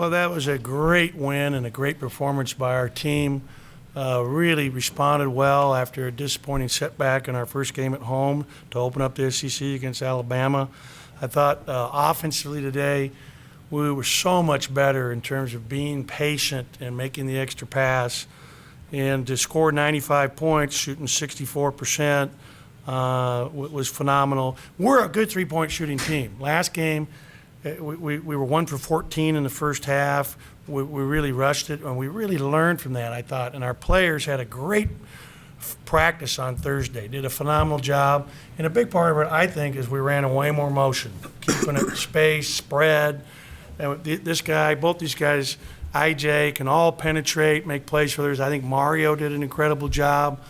Well, that was a great win and a great performance by our team. Really responded well after a disappointing setback in our first game at home to open up the SEC against Alabama. I thought offensively today we were so much better in terms of being patient and making the extra pass. And to score 95 points, shooting 64%, was phenomenal. We're a good three-point shooting team. Last game, we were 1 for 14 in the first half. We really rushed it, and we really learned from that, I thought. And our players had a great practice on Thursday, did a phenomenal job. And a big part of it, I think, is we ran a way more motion, keeping it space, spread. And both these guys, IJ, can all penetrate, make plays for others. I think Mario did an incredible job.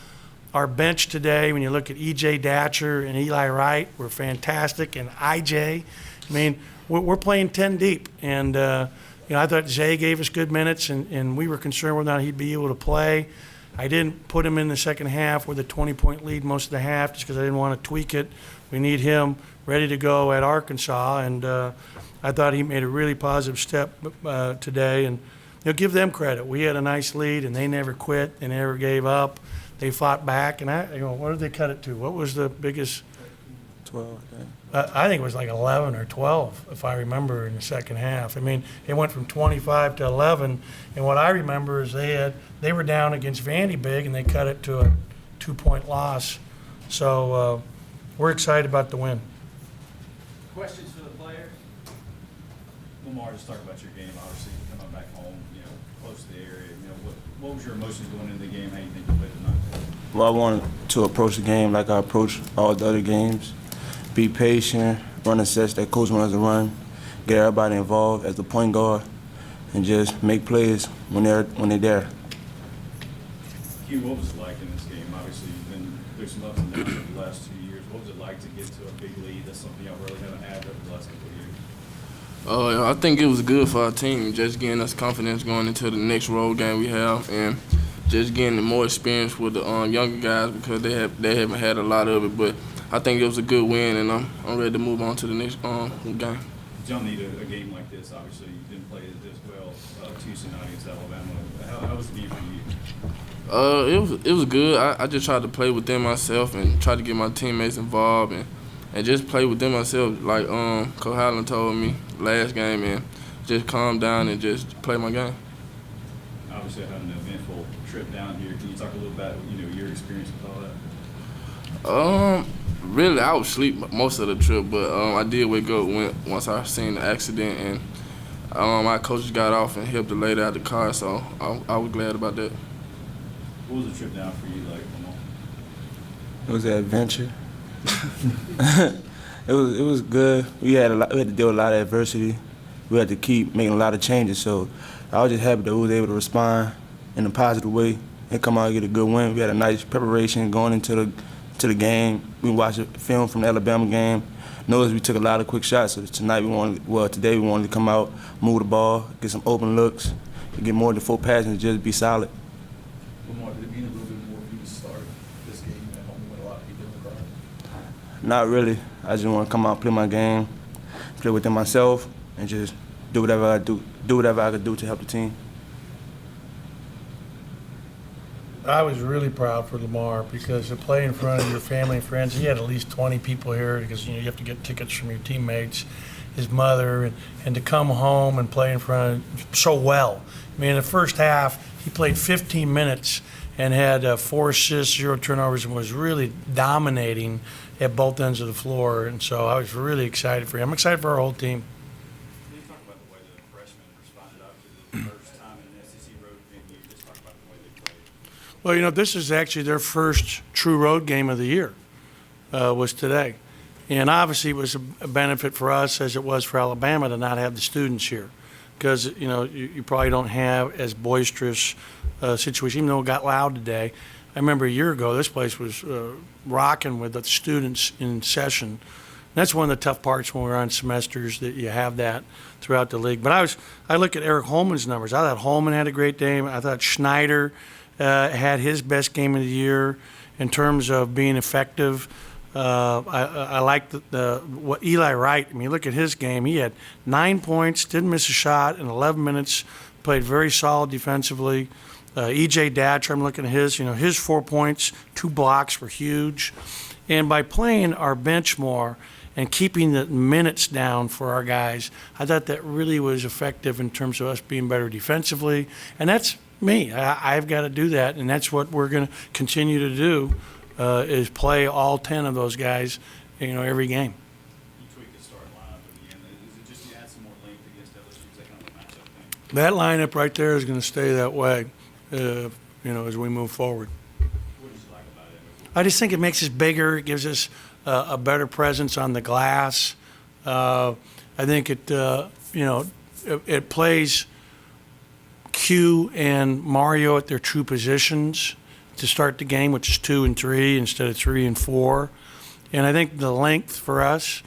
Our bench today, when you look at EJ Datcher and Eli Wright, were fantastic. And IJ, I mean, we're playing 10 deep. And, I thought Zay gave us good minutes, and we were concerned whether or not he'd be able to play. I didn't put him in the second half with a 20-point lead most of the half just because I didn't want to tweak it. We need him ready to go at Arkansas, and I thought he made a really positive step today. And give them credit. We had a nice lead, and they never quit. They never gave up. They fought back. And what did they cut it to? What was the biggest? 12. Okay. I think it was like 11 or 12, if I remember, in the second half. I mean, it went from 25 to 11, and what I remember is they were down against Vandy big, and they cut it to a 2-point loss. So we're excited about the win. Questions for the players? Lamar, just talk about your game. Obviously, coming back home, close to the area. What was your emotions going into the game? How do you think you played tonight? Well, I wanted to approach the game like I approach all the other games. Be patient, run the sets that coach wants us to run, get everybody involved as the point guard, and just make plays when they're there. Hugh, what was it like in this game? Obviously, you've been through some ups and downs over the last 2 years. What was it like to get to a big lead? That's something y'all really haven't had over the last couple of years. I think it was good for our team, just getting us confidence going into the next road game we have, and just getting more experience with the younger guys because they haven't had a lot of it. But I think it was a good win, and I'm ready to move on to the next game. Y'all need a game like this. Obviously, you didn't play it this well Tuesday night against Alabama. How was the game for you? It was good. I just tried to play within myself and try to get my teammates involved and just play within myself, like Coach Howland told me last game, and just calm down and just play my game. Obviously, I had an eventful trip down here. Can you talk a little about your experience with all that? Really, I was asleep most of the trip, but I did wake up once I seen the accident, and my coach got off and helped the lady out the car, so I was glad about that. What was the trip down for you like, Lamar? It was an adventure. It was good. We had to deal with a lot of adversity. We had to keep making a lot of changes, so I was just happy that we was able to respond in a positive way and come out and get a good win. We had a nice preparation going into the game. We watched a film from the Alabama game. Noticed we took a lot of quick shots. So today we wanted to come out, move the ball, get some open looks, and get more than 4 passes and just be solid. Lamar, did it mean a little bit more for you to start this game at home with a lot of people in the crowd? Not really. I just want to come out, play my game, play within myself, and just do whatever I could do to help the team. I was really proud for Lamar because to play in front of your family and friends, he had at least 20 people here because you have to get tickets from your teammates, his mother, and to come home and play in front of so well. I mean, in the first half, he played 15 minutes and had 4 assists, 0 turnovers, and was really dominating at both ends of the floor. And so I was really excited for him. I'm excited for our whole team. Can you talk about the way the freshmen responded up to the first time in an SEC road venue? Just talk about the way they played. Well, this is actually their first true road game of the year, was today. And obviously it was a benefit for us as it was for Alabama to not have the students here because, you probably don't have as boisterous situation, even though it got loud today. I remember a year ago, this place was rocking with the students in session. That's one of the tough parts when we're on semesters, that you have that throughout the league. But I look at Eric Holman's numbers. I thought Holman had a great day. I thought Schneider had his best game of the year in terms of being effective. I like what Eli Wright. I mean, look at his game. He had 9 points, didn't miss a shot in 11 minutes. Played very solid defensively. E.J. Datcher, I'm looking at his. His 4 points, 2 blocks were huge. And by playing our bench more and keeping the minutes down for our guys, I thought that really was effective in terms of us being better defensively. And that's me. I've got to do that, and that's what we're going to continue to do. Is play all 10 of those guys, every game. You tweak the starting lineup at the end. Is it just you add some more length against LSU? Is that kind of a matchup thing? That lineup right there is going to stay that way, as we move forward. What did you like about it? I just think it makes us bigger. It gives us a better presence on the glass. I think it plays Q and Mario at their true positions to start the game, which is 2 and 3 instead of 3 and 4. And I think the length for us,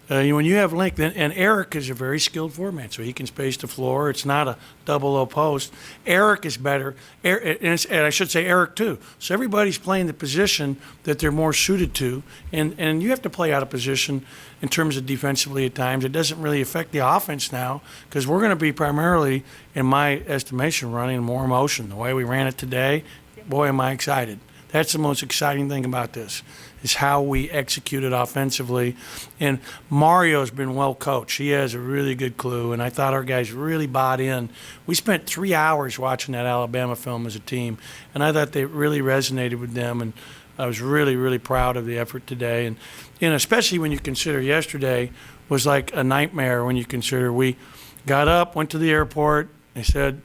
when you have length, and Eric is a very skilled foreman, so he can space the floor. It's not a double low post. Eric is better, and I should say Eric too. So everybody's playing the position that they're more suited to, and you have to play out of position in terms of defensively at times. It doesn't really affect the offense now because we're going to be primarily, in my estimation, running more motion. The way we ran it today, boy, am I excited. That's the most exciting thing about this, is how we executed offensively. And Mario's been well coached. He has a really good clue, and I thought our guys really bought in. We spent 3 hours watching that Alabama film as a team, and I thought they really resonated with them, and I was really, really proud of the effort today. And especially when you consider yesterday was like a nightmare when you consider we got up, went to the airport, they said,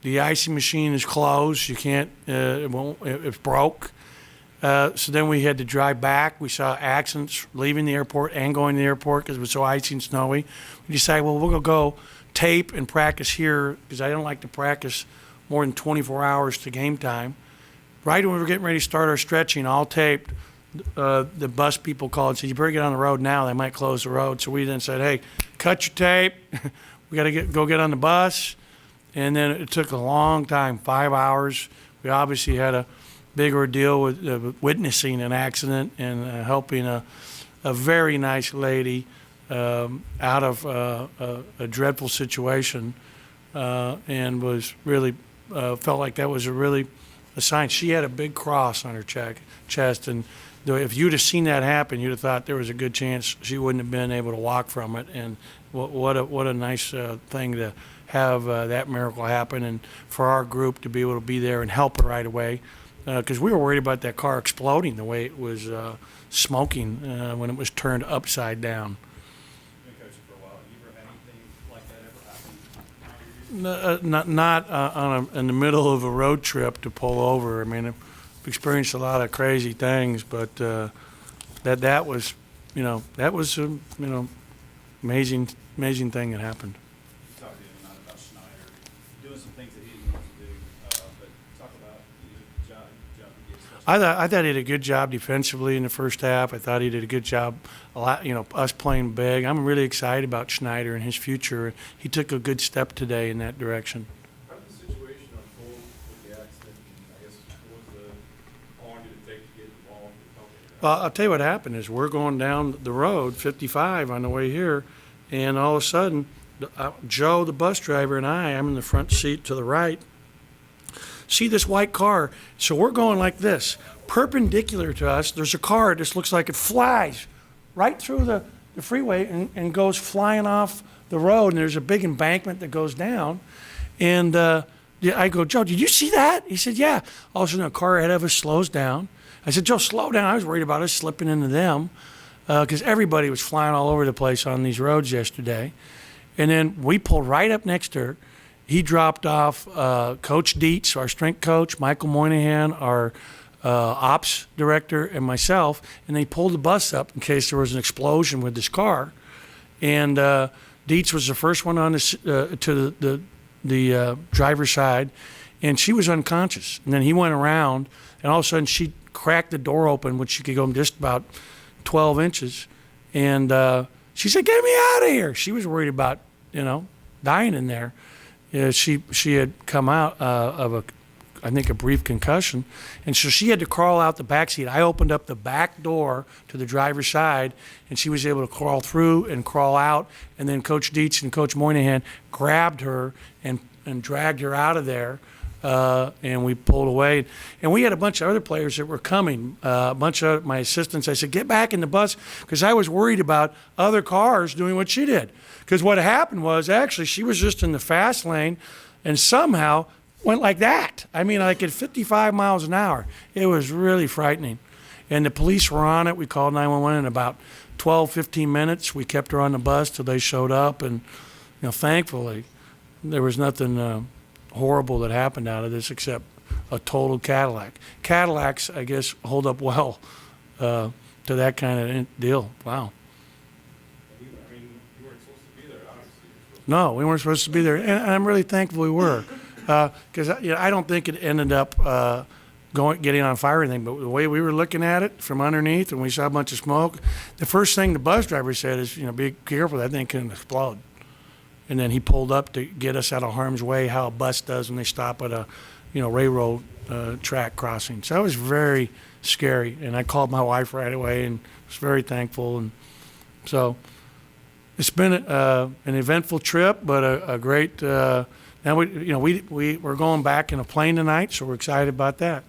the icing machine is closed. You can't. It's broke. So then we had to drive back. We saw accidents leaving the airport and going to the airport because it was so icy and snowy. We decided, well, we're gonna go tape and practice here because I don't like to practice more than 24 hours to game time. Right when we were getting ready to start our stretching, all taped, the bus people called and said, "You better get on the road now. They might close the road." So we then said, "Hey, cut your tape. We got to go get on the bus." And then it took a long time, 5 hours. We obviously had a big ordeal with witnessing an accident and helping a very nice lady out of a dreadful situation, and was really felt like that was a sign. She had a big cross on her chest, and if you'd have seen that happen, you'd have thought there was a good chance she wouldn't have been able to walk from it. And what a nice thing to have that miracle happen, and for our group to be able to be there and help her right away, because we were worried about that car exploding the way it was smoking when it was turned upside down. Been coaching for a while. You ever had anything like that ever happen? Not in the middle of a road trip to pull over. I mean, I've experienced a lot of crazy things, but that was amazing thing that happened. You talked the other night about Schneider doing some things that he didn't want to do, but talk about the job he did. I thought he did a good job defensively in the first half. I thought he did a good job, us playing big. I'm really excited about Schneider and his future. He took a good step today in that direction. How did the situation unfold with the accident? And I guess how long did it take to get involved with helping? Well, I'll tell you what happened is we're going down the road, 55 on the way here, and all of a sudden, Joe, the bus driver, and I'm in the front seat to the right, see this white car. So we're going like this. Perpendicular to us, there's a car that just looks like it flies right through the freeway and goes flying off the road, and there's a big embankment that goes down. And I go, "Joe, did you see that?" He said, "Yeah." All of a sudden, a car ahead of us slows down. I said, "Joe, slow down." I was worried about us slipping into them because everybody was flying all over the place on these roads yesterday. And then we pulled right up next to her. He dropped off Coach Dietz, our strength coach, Michael Moynihan, our ops director, and myself, and they pulled the bus up in case there was an explosion with this car. And Dietz was the first one on to the driver's side, and she was unconscious. And then he went around, and all of a sudden she cracked the door open, which she could go just about 12 inches, and she said, "Get me out of here." She was worried about, dying in there. She had come out of a I think, a brief concussion. And so she had to crawl out the back seat. I opened up the back door to the driver's side, and she was able to crawl through and crawl out. And then Coach Dietz and Coach Moynihan grabbed her and dragged her out of there. And we pulled away. And we had a bunch of other players that were coming. A bunch of my assistants, I said, get back in the bus, because I was worried about other cars doing what she did. Because what happened was, actually, she was just in the fast lane and somehow went like that. I mean, like at 55 miles an hour. It was really frightening. And the police were on it. We called 911 in about 12, 15 minutes. We kept her on the bus till they showed up. And, thankfully, there was nothing horrible that happened out of this except a total Cadillac. Cadillacs, I guess, hold up well to that kind of deal. Wow. You weren't supposed to be there, obviously. No, we weren't supposed to be there, and I'm really thankful we were, because I don't think it ended up getting on fire or anything. But the way we were looking at it from underneath, and we saw a bunch of smoke, the first thing the bus driver said is, be careful, that thing can explode. And then he pulled up to get us out of harm's way, how a bus does when they stop at a, railroad track crossing. So that was very scary, and I called my wife right away and was very thankful. And so it's been an eventful trip, but a great. Now we're going back in a plane tonight, so we're excited about that.